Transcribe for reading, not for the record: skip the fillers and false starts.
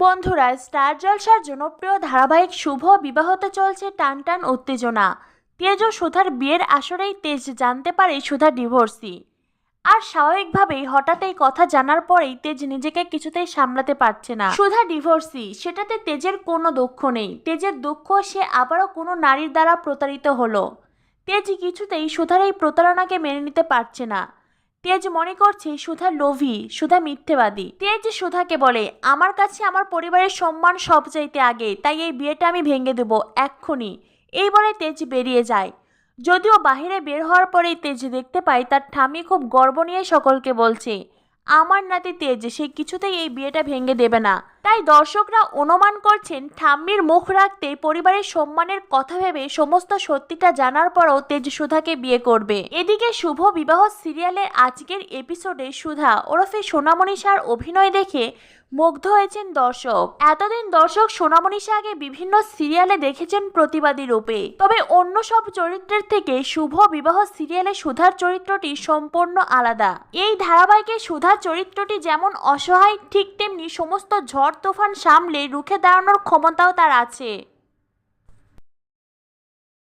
বন্ধুরা, স্টার জলসার জনপ্রিয় ধারাবাহিক শুভ বিবাহতে চলছে টানটান উত্তেজনা। তেজ ও সুধার বিয়ের আসরেই তেজ জানতে পারে সুধা ডিভোর্সি। আর স্বাভাবিকভাবেই হঠাৎ এই কথা জানার পরেই তেজ নিজেকে কিছুতেই সামলাতে পারছে না। সুধা ডিভোর্সি, সেটাতে তেজের কোনো দুঃখ নেই। তেজের দুঃখ সে আবারও কোনো নারীর দ্বারা প্রতারিত হলো। তেজ কিছুতেই সুধার এই প্রতারণাকে মেনে নিতে পারছে না। তেজ মনে করছে সুধা লোভী, সুধা মিথ্যেবাদী। তেজ সুধাকে বলে, আমার কাছে আমার পরিবারের সম্মান সবচাইতে আগে, তাই এই বিয়েটা আমি ভেঙে দেব এক্ষুনি। এই বলে তেজ বেরিয়ে যায়। যদিও বাহিরে বের হওয়ার পরেই তেজ দেখতে পায় তার ঠাম্মি খুব গর্ব নিয়ে সকলকে বলছে, আমার নাতি তেজ সে কিছুতেই এই বিয়েটা ভেঙে দেবে না। তাই দর্শকরা অনুমান করছেন ঠাম্মির মুখ রাখতে পরিবারের সম্মানের কথা ভেবে সমস্ত সত্যিটা জানার পরও তেজ সুধাকে বিয়ে করবে। এদিকে শুভ বিবাহ সিরিয়ালের আজকের এপিসোডে সুধা ওরফে সোনামণিষার অভিনয় দেখে মুগ্ধ হয়েছেন দর্শক। এতদিন দর্শক সোনামণিষাকে বিভিন্ন সিরিয়ালে দেখেছেন প্রতিবাদী রূপে, তবে অন্য সব চরিত্রের থেকে শুভ বিবাহ সিরিয়ালে সুধার চরিত্রটি সম্পূর্ণ আলাদা। এই ধারাবাহিকে সুধার চরিত্রটি যেমন অসহায়, ঠিক তেমনি সমস্ত ঝড় তুফান সামলে রুখে দাঁড়ানোর ক্ষমতাও তার আছে।